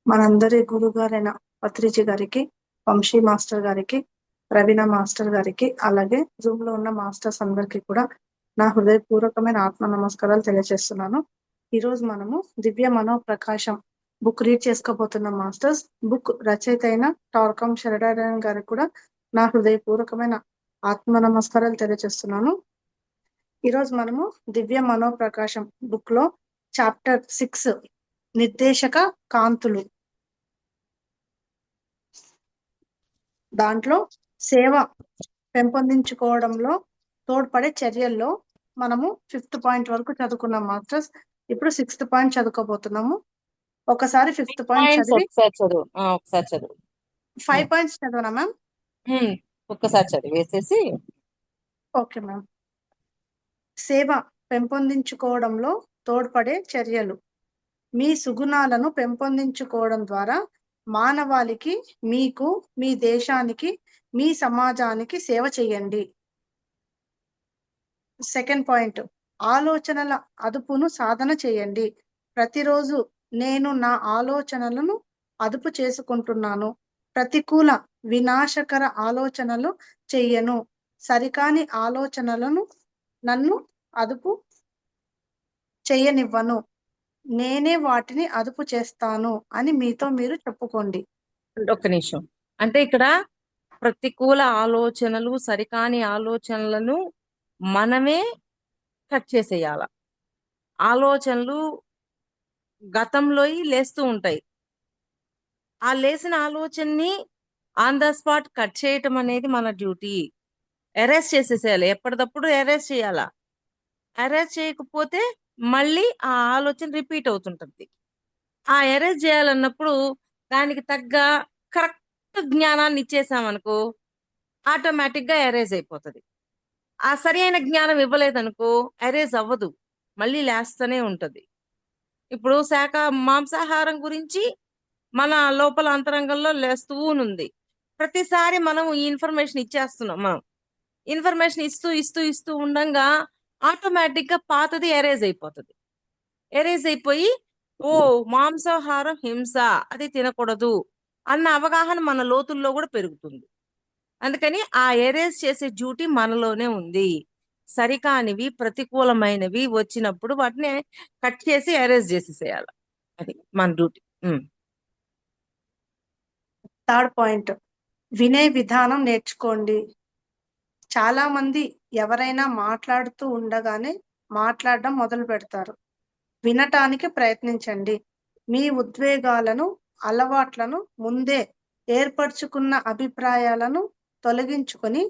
మనందరి గురుగారైన పత్రిజీ గారికి, వంశీ మాస్టర్ గారికి, ప్రవీణ మాస్టర్ గారికి, అలాగే జూమ్ లో ఉన్న మాస్టర్స్ అందరికీ కూడా నా హృదయపూర్వకమైన ఆత్మ నమస్కారాలు తెలియజేస్తున్నాను. ఈ రోజు మనము దివ్య మనో ప్రకాశం బుక్ రీడ్ చేసుకోబోతున్న మాస్టర్స్. బుక్ రచయిత అయిన టార్కం శరడారాయణ గారికి కూడా నా హృదయపూర్వకమైన ఆత్మ నమస్కారాలు తెలియజేస్తున్నాను. ఈ రోజు మనము దివ్య మనో ప్రకాశం బుక్ లో చాప్టర్ 6 నిర్దేశక కాంతులు, దాంట్లో సేవ పెంపొందించుకోవడంలో తోడ్పడే చర్యల్లో మనము 5th పాయింట్ వరకు చదువుకున్నాం మాస్టర్స్. ఇప్పుడు 6th పాయింట్ చదువుకోబోతున్నాము. ఒకసారి 5th పాయింట్ చదివి ఒకసారి చదువు ఒకసారి చదువు 5 పాయింట్స్ చదవనా మ్యామ్? ఒక్కసారి చదివేసేసి ఓకే మ్యామ్. సేవ పెంపొందించుకోవడంలో తోడ్పడే చర్యలు. మీ సుగుణాలను పెంపొందించుకోవడం ద్వారా మానవాళికి, మీకు, మీ దేశానికి, మీ సమాజానికి సేవ చేయండి. సెకండ్ పాయింట్, ఆలోచనల అదుపును సాధన చేయండి. ప్రతిరోజు నేను నా ఆలోచనలను అదుపు చేసుకుంటున్నాను. ప్రతికూల వినాశకర ఆలోచనలు చెయ్యను. సరికాని ఆలోచనలను నన్ను అదుపు చెయ్యనివ్వను. నేనే వాటిని అదుపు చేస్తాను అని మీతో మీరు చెప్పుకోండి. ఒక్క నిమిషం. అంటే ఇక్కడ ప్రతికూల ఆలోచనలు, సరికాని ఆలోచనలను మనమే కట్ చేసేయాల. ఆలోచనలు గతంలో లేస్తూ ఉంటాయి. ఆ లేసిన ఆలోచనని ఆన్ ద స్పాట్ కట్ చేయటం అనేది మన డ్యూటీ. అరెస్ట్ చేసేసేయాలి, ఎప్పటికప్పుడు అరెస్ట్ చేయాలా. అరెస్ట్ చేయకపోతే మళ్ళీ ఆ ఆలోచన రిపీట్ అవుతుంటుంది. ఆ అరెస్ట్ చేయాలన్నప్పుడు దానికి తగ్గ కరెక్ట్ జ్ఞానాన్ని ఇచ్చేసామనుకో ఆటోమేటిక్ గా ఎరేజ్ అయిపోతుంది. ఆ సరి అయిన జ్ఞానం ఇవ్వలేదనుకో ఎరేజ్ అవ్వదు, మళ్ళీ లేస్తూనే ఉంటది. ఇప్పుడు మాంసాహారం గురించి మన లోపల అంతరంగంలో లేస్తూనుంది. ప్రతిసారి మనం ఈ ఇన్ఫర్మేషన్ ఇచ్చేస్తున్నాం. మనం ఇన్ఫర్మేషన్ ఇస్తూ ఇస్తూ ఇస్తూ ఉండంగా ఆటోమేటిక్ గా పాతది ఎరేజ్ అయిపోతుంది. ఎరేజ్ అయిపోయి ఓ మాంసాహారం హింస, అది తినకూడదు అన్న అవగాహన మన లోతుల్లో కూడా పెరుగుతుంది. అందుకని ఆ ఎరేజ్ చేసే డ్యూటీ మనలోనే ఉంది. సరికానివి, ప్రతికూలమైనవి వచ్చినప్పుడు వాటిని కట్ చేసి ఎరేజ్ చేసేసేయాలి. అది మన డ్యూటీ. థర్డ్ పాయింట్, వినే విధానం నేర్చుకోండి. చాలా మంది ఎవరైనా మాట్లాడుతూ ఉండగానే మాట్లాడడం మొదలు పెడతారు. వినటానికి ప్రయత్నించండి. మీ ఉద్వేగాలను, అలవాట్లను, ముందే ఏర్పరచుకున్న అభిప్రాయాలను తొలగించుకొని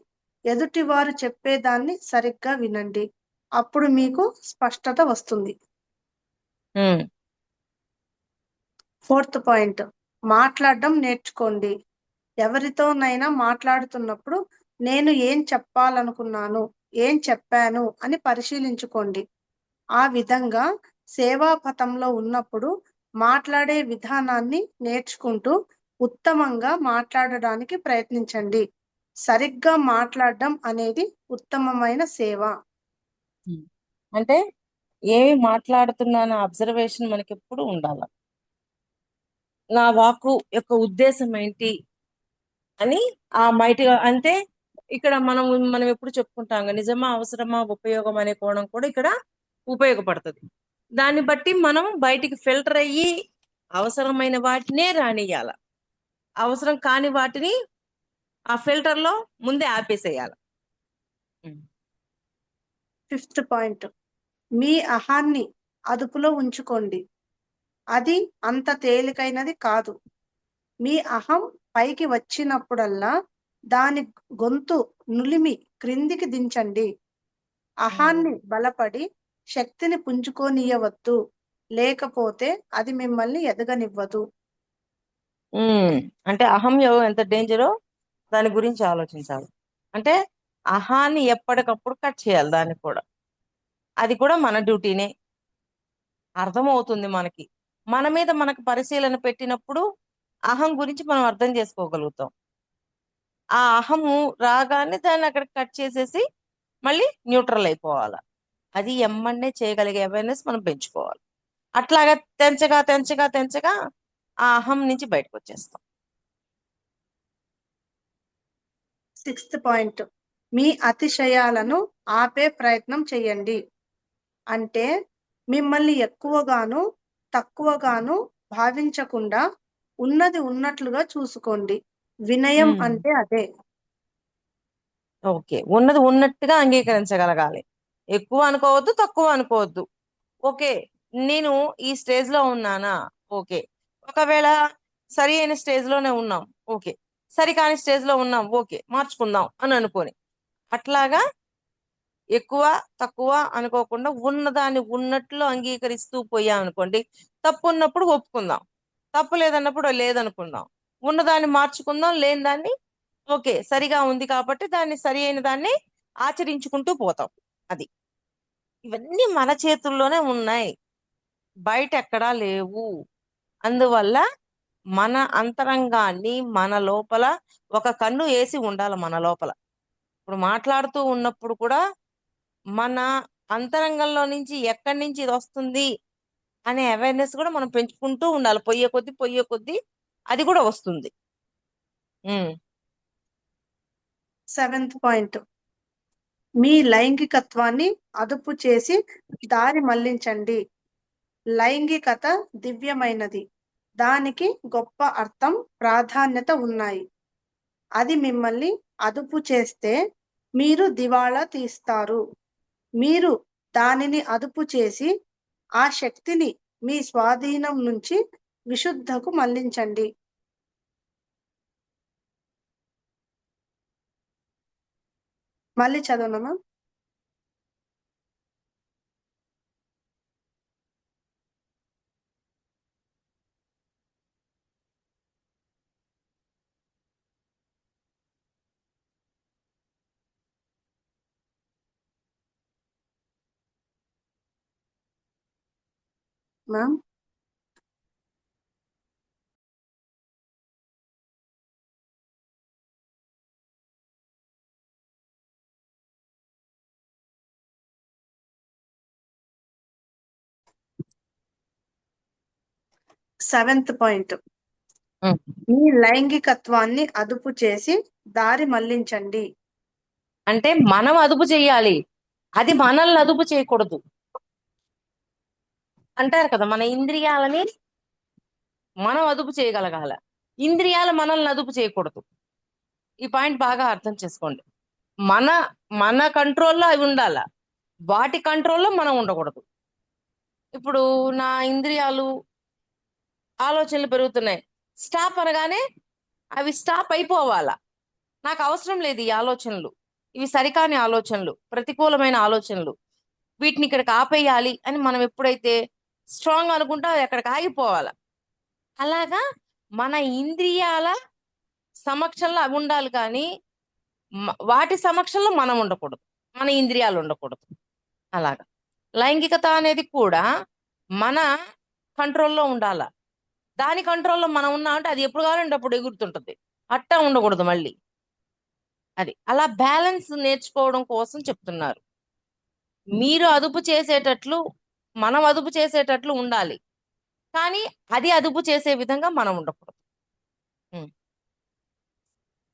ఎదుటివారు చెప్పేదాన్ని సరిగ్గా వినండి. అప్పుడు మీకు స్పష్టత వస్తుంది. ఫోర్త్ పాయింట్, మాట్లాడడం నేర్చుకోండి. ఎవరితోనైనా మాట్లాడుతున్నప్పుడు నేను ఏం చెప్పాలనుకున్నాను, ఏం చెప్పాను అని పరిశీలించుకోండి. ఆ విధంగా సేవా పథంలో ఉన్నప్పుడు మాట్లాడే విధానాన్ని నేర్చుకుంటూ ఉత్తమంగా మాట్లాడడానికి ప్రయత్నించండి. సరిగ్గా మాట్లాడడం అనేది ఉత్తమమైన సేవ. అంటే ఏమి మాట్లాడుతున్నాను అబ్జర్వేషన్ మనకి ఎప్పుడు ఉండాలి. నా వాక్కు యొక్క ఉద్దేశం ఏంటి అని ఆ మైటిగా, అంటే ఇక్కడ మనం ఎప్పుడు చెప్పుకుంటాం నిజమా, అవసరమా, ఉపయోగం అనే కోణం కూడా ఇక్కడ ఉపయోగపడుతుంది. దాన్ని బట్టి మనం బయటికి ఫిల్టర్ అయ్యి అవసరమైన వాటినే రానియాల, అవసరం కాని వాటిని ఆ ఫిల్టర్ లో ముందే ఆపేసేయాలి. ఫిఫ్త్ పాయింట్, మీ అహాన్ని అదుపులో ఉంచుకోండి. అది అంత తేలికైనది కాదు. మీ అహం పైకి వచ్చినప్పుడల్లా దాని గొంతు నులిమి క్రిందికి దించండి. అహాన్ని బలపడి శక్తిని పుంజుకోనియవద్దు, లేకపోతే అది మిమ్మల్ని ఎదగనివ్వదు. అంటే అహం ఎంత డేంజరో దాని గురించి ఆలోచించాలి. అంటే అహాన్ని ఎప్పటికప్పుడు కట్ చేయాలి. దాన్ని కూడా, అది కూడా మన డ్యూటీనే. అర్థమవుతుంది మనకి, మన మీద మనకు పరిశీలన పెట్టినప్పుడు అహం గురించి మనం అర్థం చేసుకోగలుగుతాం. ఆ అహము రాగానే దాన్ని అక్కడ కట్ చేసేసి మళ్ళీ న్యూట్రల్ అయిపోవాలి. అది ఎమ్మన్నే చేయగలిగే అవేర్నెస్ మనం పెంచుకోవాలి. అట్లాగా తెంచగా తెంచగా తెంచగా ఆ అహం నుంచి బయటకు వచ్చేస్తాం. 6th పాయింట్, మీ అతిశయాలను ఆపే ప్రయత్నం చేయండి. అంటే మిమ్మల్ని ఎక్కువగాను తక్కువగాను భావించకుండా ఉన్నది ఉన్నట్లుగా చూసుకోండి. వినయం ఉమ్. అంటే అదే. ఓకే, ఉన్నది ఉన్నట్టుగా అంగీకరించగలగాలి. ఎక్కువ అనుకోవద్దు, తక్కువ అనుకోవద్దు. ఓకే, నేను ఈ స్టేజ్ లో ఉన్నానా? ఓకే. ఒకవేళ సరి అయిన స్టేజ్ లోనే ఉన్నాం, ఓకే. సరికాని స్టేజ్ లో ఉన్నాం, ఓకే, మార్చుకుందాం అని అనుకోని అట్లాగా ఎక్కువ తక్కువ అనుకోకుండా ఉన్నదాన్ని ఉన్నట్లు అంగీకరిస్తూ పోయామనుకోండి, తప్పు ఉన్నప్పుడు ఒప్పుకుందాం, తప్పు లేదన్నప్పుడు లేదనుకుందాం, ఉన్నదాన్ని మార్చుకుందాం, లేని దాన్ని ఓకే సరిగా ఉంది కాబట్టి దాన్ని సరి అయిన దాన్ని ఆచరించుకుంటూ పోతాం. అది ఇవన్నీ మన చేతుల్లోనే ఉన్నాయి, బయట ఎక్కడా లేవు. అందువల్ల మన అంతరంగాన్ని మన లోపల ఒక కన్ను వేసి ఉండాలి. మన లోపల ఇప్పుడు మాట్లాడుతూ ఉన్నప్పుడు కూడా మన అంతరంగంలో నుంచి ఎక్కడి నుంచి ఇది వస్తుంది అనే అవేర్నెస్ కూడా మనం పెంచుకుంటూ ఉండాలి. పొయ్యే కొద్దీ అది కూడా వస్తుంది. ఉమ్. 7th పాయింట్, మీ లైంగికత్వాన్ని అదుపు చేసి దారి మళ్లించండి. లైంగికత దివ్యమైనది, దానికి గొప్ప అర్థం ప్రాధాన్యత ఉన్నాయి. అది మిమ్మల్ని అదుపు చేస్తే మీరు దివాళా తీస్తారు. మీరు దానిని అదుపు చేసి ఆ శక్తిని మీ స్వాధీనం నుంచి విశుద్ధకు మళ్లించండి. మళ్ళీ చదవనా మ్యామ్? మ్యామ్, సెవెంత్ పాయింట్, ఉమ్. మీ లైంగికత్వాన్ని అదుపు చేసి దారి మళ్లించండి. అంటే మనం అదుపు చేయాలి, అది మనల్ని అదుపు చేయకూడదు. అంటారు కదా, మన ఇంద్రియాలని మనం అదుపు చేయగలగాల, ఇంద్రియాలు మనల్ని అదుపు చేయకూడదు. ఈ పాయింట్ బాగా అర్థం చేసుకోండి. మన మన కంట్రోల్లో అవి ఉండాల, వాటి కంట్రోల్లో మనం ఉండకూడదు. ఇప్పుడు నా ఇంద్రియాలు ఆలోచనలు పెరుగుతున్నాయి, స్టాప్ అనగానే అవి స్టాప్ అయిపోవాలా. నాకు అవసరం లేదు ఈ ఆలోచనలు, ఇవి సరికాని ఆలోచనలు, ప్రతికూలమైన ఆలోచనలు, వీటిని ఇక్కడికి ఆపేయాలి అని మనం ఎప్పుడైతే స్ట్రాంగ్ అనుకుంటా అది అక్కడికి ఆగిపోవాలా. అలాగా మన ఇంద్రియాల సమక్షంలో అవి ఉండాలి, కానీ వాటి సమక్షంలో మనం ఉండకూడదు, మన ఇంద్రియాలు ఉండకూడదు. అలాగా లైంగికత అనేది కూడా మన కంట్రోల్లో ఉండాల. దాని కంట్రోల్లో మనం ఉన్నామంటే అది ఎప్పుడు కావాలంటే అప్పుడు ఎగురుతుంటది, అట్టా ఉండకూడదు మళ్ళీ. అది అలా బ్యాలెన్స్ నేర్చుకోవడం కోసం చెప్తున్నారు. మీరు అదుపు చేసేటట్లు, మనం అదుపు చేసేటట్లు ఉండాలి, కానీ అది అదుపు చేసే విధంగా మనం ఉండకూడదు. ఉమ్.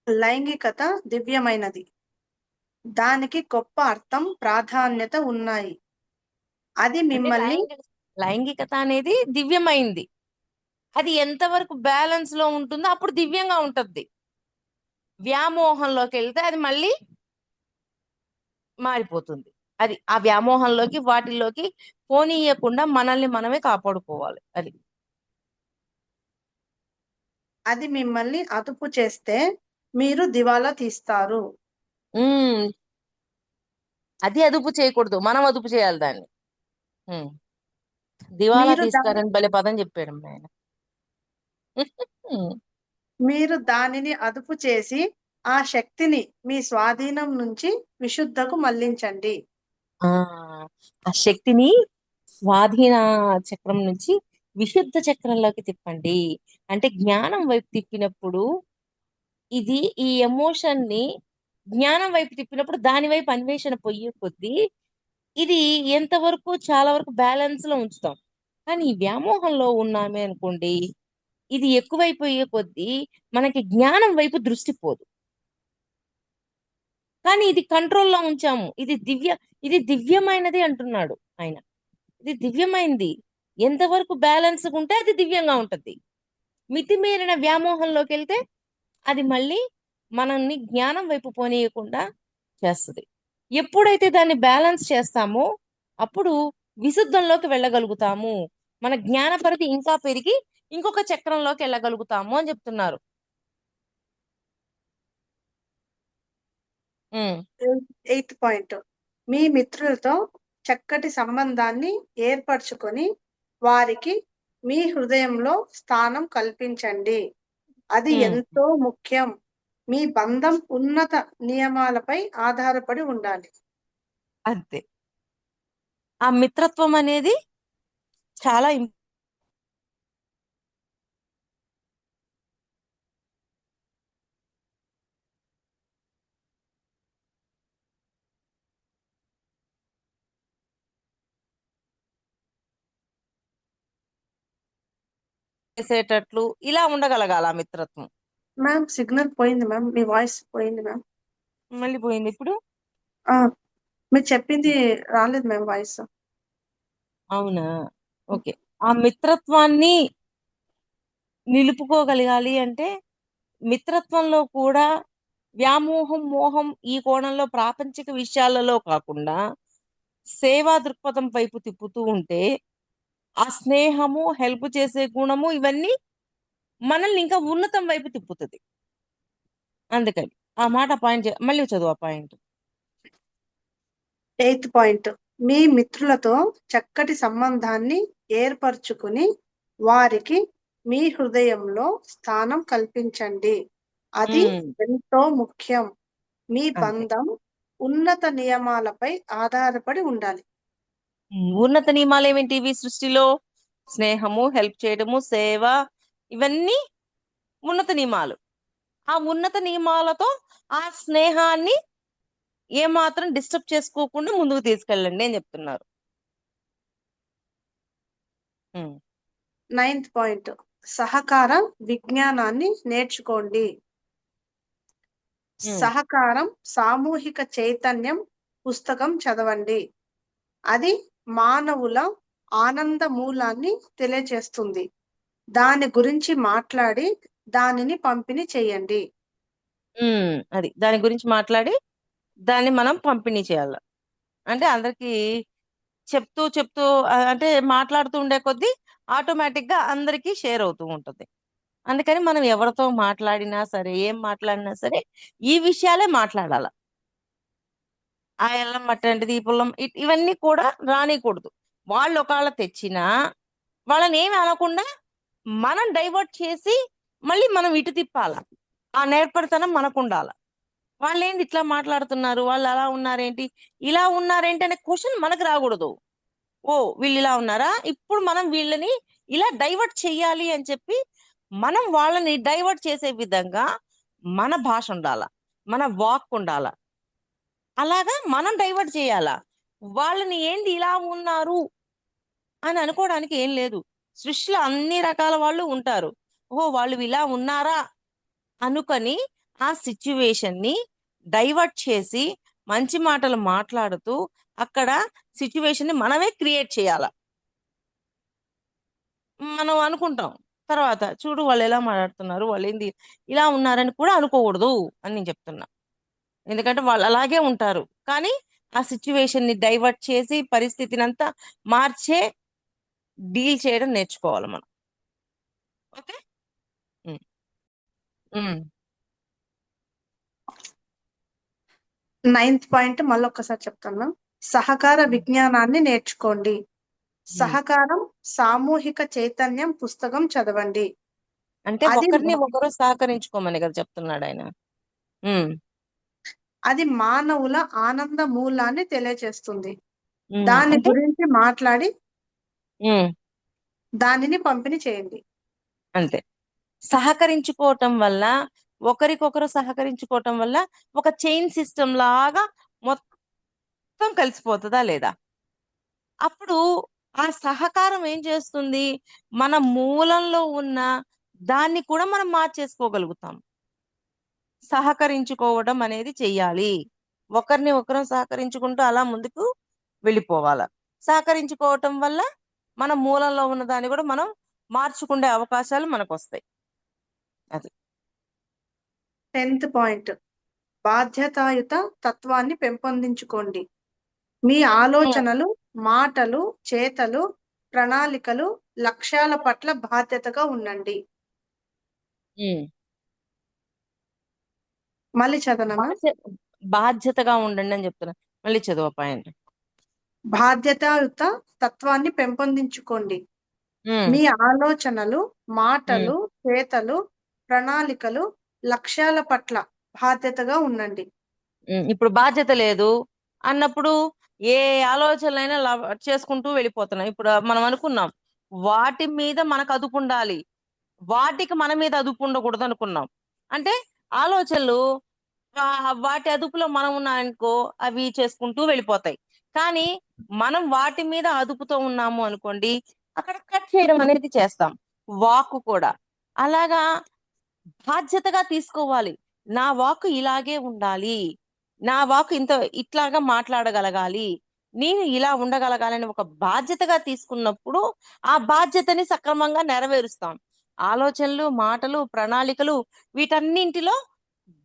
లైంగికత దివ్యమైనది, దానికి గొప్ప అర్థం ప్రాధాన్యత ఉన్నాయి. అది అంటే మిమ్మల్ని లైంగికత అనేది దివ్యమైంది, అది ఎంతవరకు బ్యాలెన్స్ లో ఉంటుందో అప్పుడు దివ్యంగా ఉంటుంది. వ్యామోహంలోకి వెళ్తే అది మళ్ళీ మారిపోతుంది. అది ఆ వ్యామోహంలోకి వాటిల్లోకి పోనీయకుండా మనల్ని మనమే కాపాడుకోవాలి. అది అది మిమ్మల్ని అదుపు చేస్తే మీరు దివాలా తీస్తారు. ఉమ్ అది అదుపు చేయకూడదు, మనం అదుపు చేయాలి దాన్ని. ఉమ్ దివాలా మీరు దాని తీస్తారని భలే పదం చెప్పాడు ఆయన. ఉమ్. మీరు దానిని అదుపు చేసి ఆ శక్తిని మీ స్వాధీనం నుంచి విశుద్ధకు మళ్లించండి. ఆ ఆ శక్తిని స్వాధీన చక్రం నుంచి విశుద్ధ చక్రంలోకి తిప్పండి. అంటే జ్ఞానం వైపు తిప్పినప్పుడు ఇది ఈ ఎమోషన్ ని జ్ఞానం వైపు తిప్పినప్పుడు దాని వైపు అన్వేషణ పొయ్యే కొద్దీ ఇది ఎంతవరకు చాలా వరకు బ్యాలెన్స్ లో ఉంచుతాం. కానీ ఈ వ్యామోహంలో ఉన్నామే అనుకోండి, ఇది ఎక్కువైపోయే కొద్దీ మనకి జ్ఞానం వైపు దృష్టి పోదు. కానీ ఇది కంట్రోల్లో ఉంచాము. ఇది దివ్యమైనది అంటున్నాడు ఆయన. ఇది దివ్యమైనది. ఎంతవరకు బ్యాలెన్స్ ఉంటే అది దివ్యంగా ఉంటది. మితిమీరిన వ్యామోహంలోకి వెళ్తే అది మళ్ళీ మనల్ని జ్ఞానం వైపు పోనీయకుండా చేస్తుంది. ఎప్పుడైతే దాన్ని బ్యాలెన్స్ చేస్తామో అప్పుడు విశుద్ధంలోకి వెళ్ళగలుగుతాము. మన జ్ఞాన పరిధి ఇంకా పెరిగి ఇంకొక చక్రంలోకి వెళ్ళగలుగుతాము అని చెప్తున్నారు. ఉమ్, 8th పాయింట్, మీ మిత్రులతో చక్కటి సంబంధాన్ని ఏర్పరచుకొని వారికి మీ హృదయంలో స్థానం కల్పించండి. అది ఉమ్, ఎంతో ముఖ్యం. మీ బంధం ఉన్నత నియమాలపై ఆధారపడి ఉండాలి. అంతే. ఆ మిత్రత్వం అనేది చాలా చేసేటట్లు ఇలా ఉండగలగాల ఆ మిత్రత్వం. మ్యామ్ సిగ్నల్ పోయింది మ్యామ్, మీ వాయిస్ పోయింది మ్యామ్. మళ్ళీ పోయింది ఇప్పుడు. ఆ, మీరు చెప్పింది రాలేదు మ్యామ్ వాయిస్. అవునా? ఓకే. ఆ మిత్రత్వాన్ని నిలుపుకోగలగాలి అంటే మిత్రత్వంలో కూడా వ్యామోహం, మోహం ఈ కోణంలో ప్రాపంచిక విషయాలలో కాకుండా సేవా దృక్పథం వైపు తిప్పుతూ ఉంటే ఆ స్నేహము, హెల్ప్ చేసే గుణము ఇవన్నీ మనల్ని ఇంకా ఉన్నతం వైపు తిప్పుతుంది. అందుకని ఆ మాట పాయింట్ మళ్ళీ చదువు ఆ పాయింట్. 8th పాయింట్, మీ మిత్రులతో చక్కటి సంబంధాన్ని ఏర్పరచుకుని వారికి మీ హృదయంలో స్థానం కల్పించండి. అది ఉమ్, ఎంతో ముఖ్యం. మీ అంతే. బంధం ఉన్నత నియమాలపై ఆధారపడి ఉండాలి. ఉన్నత నియమాలు ఏమిటి సృష్టిలో? స్నేహము, హెల్ప్ చేయడము, సేవ, ఇవన్నీ ఉన్నత నియమాలు. ఆ ఉన్నత నియమాలతో ఆ స్నేహాన్ని ఏమాత్రం డిస్టర్బ్ చేసుకోకుండా ముందుకు తీసుకెళ్ళండి అని చెప్తున్నారు. ఉమ్, 9th పాయింట్, సహకార విజ్ఞానాన్ని నేర్చుకోండి. ఉమ్, సహకారం సామూహిక చైతన్యం పుస్తకం చదవండి. అది మానవుల ఆనంద మూలాన్ని తెలియజేస్తుంది. దాని గురించి మాట్లాడి దానిని పంపిణీ చేయండి. అది దాని గురించి మాట్లాడి దాన్ని మనం పంపిణీ చేయాలి. అంటే అందరికి చెప్తూ చెప్తూ అంటే మాట్లాడుతూ ఉండే కొద్దీ ఆటోమేటిక్ గా అందరికీ షేర్ అవుతూ ఉంటుంది. అందుకని మనం ఎవరితో మాట్లాడినా సరే, ఏం మాట్లాడినా సరే ఈ విషయాలే మాట్లాడాల. ఆ ఎల్లం మట్టంటిది, ఈ పుల్లం ఇవన్నీ కూడా రానికూడదు. వాళ్ళు ఒకవేళ తెచ్చినా వాళ్ళని ఏమి అనకుండా మనం డైవర్ట్ చేసి మళ్ళీ మనం ఇటు తిప్పాల. ఆ నేర్పరితనం మనకు ఉండాల. వాళ్ళు ఏంటి ఇట్లా మాట్లాడుతున్నారు, వాళ్ళు అలా ఉన్నారేంటి, ఇలా ఉన్నారేంటి అనే క్వశ్చన్ మనకు రాకూడదు. ఓ వీళ్ళు ఇలా ఉన్నారా, ఇప్పుడు మనం వీళ్ళని ఇలా డైవర్ట్ చెయ్యాలి అని చెప్పి మనం వాళ్ళని డైవర్ట్ చేసే విధంగా మన భాష ఉండాల, మన వాక్ ఉండాల. అలాగా మనం డైవర్ట్ చేయాలా. వాళ్ళని ఏంటి ఇలా ఉన్నారు అని అనుకోవడానికి ఏం లేదు. సృష్టిలో అన్ని రకాల వాళ్ళు ఉంటారు. ఓహో వాళ్ళు ఇలా ఉన్నారా అనుకొని ఆ సిచ్యువేషన్ ని డైవర్ట్ చేసి మంచి మాటలు మాట్లాడుతూ అక్కడ సిచ్యువేషన్ ని మనమే క్రియేట్ చేయాల. మనం అనుకుంటాం తర్వాత చూడు వాళ్ళు ఎలా మాట్లాడుతున్నారు, వాళ్ళు ఏంది ఇలా ఉన్నారని కూడా అనుకోకూడదు అని నేను చెప్తున్నా. ఎందుకంటే వాళ్ళు అలాగే ఉంటారు. కానీ ఆ సిచ్యువేషన్ ని డైవర్ట్ చేసి పరిస్థితిని అంతా మార్చే డీల్ చేయడం నేర్చుకోవాలి మనం. ఓకే. ఉమ్, ఉమ్, 9th పాయింట్ మళ్ళీ ఒక్కసారి చెప్తాను. సహకార విజ్ఞానాన్ని నేర్చుకోండి. ఉమ్. సహకారం సామూహిక చైతన్యం పుస్తకం చదవండి. అంటే అది ఒకరిని ఒకరు సహకరించుకోమని కదా చెప్తున్నాడు ఆయన. ఉమ్, అది మానవుల ఆనంద మూలాన్ని తెలియజేస్తుంది. దాని అంటే గురించి మాట్లాడి ఉమ్, దానిని పంపిణీ చేయండి. అంతే. సహకరించుకోవటం వల్ల, ఒకరికొకరు సహకరించుకోవటం వల్ల ఒక చైన్ సిస్టమ్ లాగా మొత్తం కలిసిపోతుందా లేదా? అప్పుడు ఆ సహకారం ఏం చేస్తుంది? మన మూలంలో ఉన్న దాన్ని కూడా మనం మార్చేసుకోగలుగుతాం. సహకరించుకోవడం అనేది చెయ్యాలి. ఒకరిని ఒకరం సహకరించుకుంటూ అలా ముందుకు వెళ్ళిపోవాల. సహకరించుకోవటం వల్ల మన మూలంలో ఉన్న దాన్ని కూడా మనం మార్చుకునే అవకాశాలు మనకొస్తాయి. అది 10th పాయింట్, బాధ్యతాయుత తత్వాన్ని పెంపొందించుకోండి. మీ ఆలోచనలు, మాటలు, చేతలు, ప్రణాళికలు, లక్ష్యాల పట్ల బాధ్యతగా ఉండండి. ఉమ్. మళ్ళీ చదవనమా? బాధ్యతగా ఉండండి అని చెప్తున్నా. మళ్ళీ చదువు పాయింట్. బాధ్యతాయుత తత్వాన్ని పెంపొందించుకోండి. మీ ఆలోచనలు, మాటలు, చేతలు, ప్రణాళికలు, లక్ష్యాల పట్ల బాధ్యతగా ఉండండి. ఇప్పుడు బాధ్యత లేదు అన్నప్పుడు ఏ ఆలోచనలైనా చేసుకుంటూ వెళ్ళిపోతున్నాం. ఇప్పుడు మనం అనుకున్నాం వాటి మీద మనకు అదుపు ఉండాలి, వాటికి మన మీద అదుపు ఉండకూడదు అనుకున్నాం. అంటే ఆలోచనలు వాటి అదుపులో మనం ఉన్నామనుకో అవి చేసుకుంటూ వెళ్ళిపోతాయి. కానీ మనం వాటి మీద అదుపుతో ఉన్నాము అనుకోండి, అక్కడ కట్ చేయడం అనేది చేస్తాం. వాక్ కూడా అలాగా బాధ్యతగా తీసుకోవాలి. నా వాక్ ఇలాగే ఉండాలి, నా వాక్ ఇట్లాగా మాట్లాడగలగాలి, నేను ఇలా ఉండగలగాలని ఒక బాధ్యతగా తీసుకున్నప్పుడు ఆ బాధ్యతని సక్రమంగా నెరవేరుస్తాం. ఆలోచనలు, మాటలు, ప్రణాళికలు వీటన్నింటిలో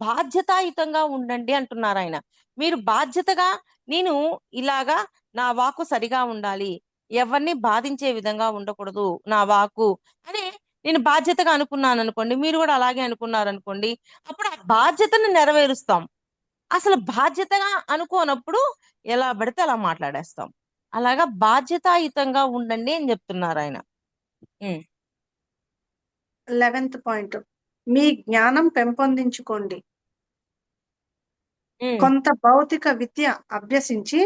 బాధ్యతాయుతంగా ఉండండి అంటున్నారు ఆయన. మీరు బాధ్యతగా నేను ఇలాగా నా వాక్కు సరిగా ఉండాలి, ఎవరిని బాధించే విధంగా ఉండకూడదు నా వాక్కు అని నేను బాధ్యతగా అనుకున్నాను అనుకోండి, మీరు కూడా అలాగే అనుకున్నారు అనుకోండి, అప్పుడు ఆ బాధ్యతను నెరవేరుస్తాం. అసలు బాధ్యతగా అనుకోనప్పుడు ఎలా పడితే అలా మాట్లాడేస్తాం. అలాగా బాధ్యతాయుతంగా ఉండండి అని చెప్తున్నారు ఆయన. 11th పాయింట్, మీ జ్ఞానం పెంపొందించుకోండి. కొంత భౌతిక విద్య అభ్యసించి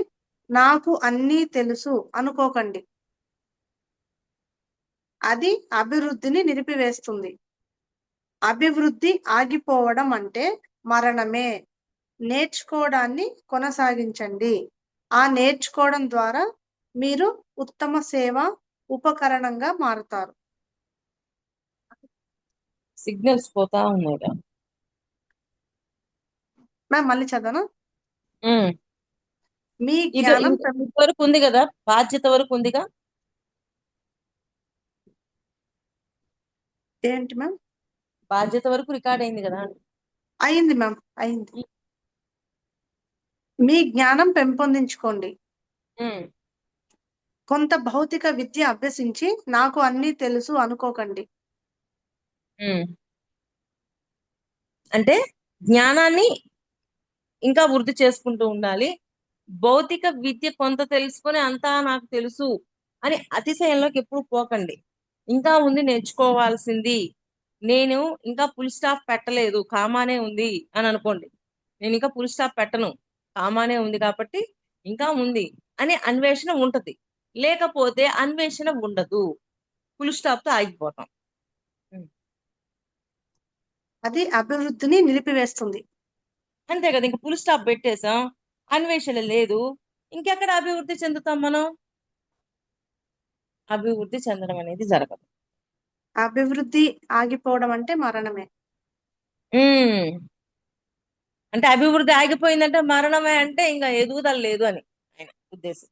నాకు అన్నీ తెలుసు అనుకోకండి. అది అభివృద్ధిని నిలిపివేస్తుంది. అభివృద్ధి ఆగిపోవడం అంటే మరణమే. నేర్చుకోవడాన్ని కొనసాగించండి. ఆ నేర్చుకోవడం ద్వారా మీరు ఉత్తమ సేవ ఉపకరణంగా మారుతారు. సిగ్నల్స్ పోతా ఉన్నాయి. మ్యామ్ మళ్ళీ చదవనా? మీ ఇది జ్ఞానం వరకు ఉంది కదా, బాధ్యత వరకు ఉందిగా. ఏంటి మ్యామ్? బాధ్యత వరకు రికార్డ్ అయింది కదా. అయింది మ్యామ్, అయింది. మీ జ్ఞానం పెంపొందించుకోండి. కొంత భౌతిక విద్య అభ్యసించి నాకు అన్నీ తెలుసు అనుకోకండి. అంటే జ్ఞానాన్ని ఇంకా వృద్ధి చేసుకుంటూ ఉండాలి. భౌతిక విద్య కొంత తెలుసుకొని అంతా నాకు తెలుసు అని అతిశయంలోకి ఎప్పుడు పోకండి. ఇంకా ఉంది నేర్చుకోవాల్సింది, నేను ఇంకా ఫుల్ స్టాప్ పెట్టలేదు, కామానే ఉంది అని అనుకోండి. నేను ఇంకా ఫుల్ స్టాప్ పెట్టను, కామానే ఉంది కాబట్టి ఇంకా ఉంది అనే అన్వేషణ ఉంటది. లేకపోతే అన్వేషణ ఉండదు, ఫుల్ స్టాప్ తో ఆగిపోతాం. అది అభివృద్ధిని నిలిపివేస్తుంది. అంతే కదా, ఇంకా ఫుల్ స్టాప్ పెట్టేసాం, అన్వేషణ లేదు, ఇంకెక్కడ అభివృద్ధి చెందుతాం మనం? అభివృద్ధి చెందడం అనేది జరగదు. అభివృద్ధి ఆగిపోవడం అంటే మరణమే. అంటే అభివృద్ధి ఆగిపోయిందంటే మరణమే, అంటే ఇంకా ఎదుగుదల లేదు అని ఆయన ఉద్దేశం.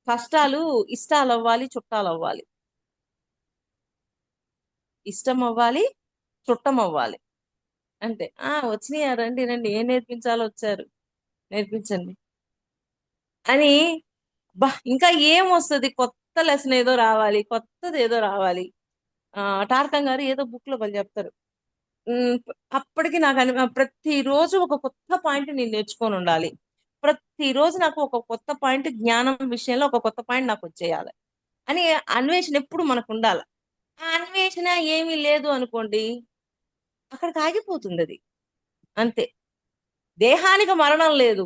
కష్టాలు ఇష్టాలు అవ్వాలి, చుట్టాలు అవ్వాలి. ఇష్టం అవ్వాలి, చుట్టం అవ్వాలి. అంతే. వచ్చినాయి, రండి రండి, ఏం నేర్పించాలో వచ్చారు, నేర్పించండి అని. ఇంకా ఏం వస్తుంది, కొత్త లెసన్ ఏదో రావాలి, కొత్తది ఏదో రావాలి. టార్కం గారు ఏదో బుక్ లో వాళ్ళు చెప్తారు. అప్పటికి నాకు ప్రతిరోజు ఒక కొత్త పాయింట్ నేను నేర్చుకొని ఉండాలి, ప్రతిరోజు నాకు ఒక కొత్త పాయింట్, జ్ఞానం విషయంలో ఒక కొత్త పాయింట్ నాకు వచ్చేయాలి అని అన్వేషణ ఎప్పుడు మనకు ఉండాలి. ఆ అన్వేషణ ఏమీ లేదు అనుకోండి, అక్కడికి ఆగిపోతుంది అది. అంతే. దేహానికి మరణం లేదు,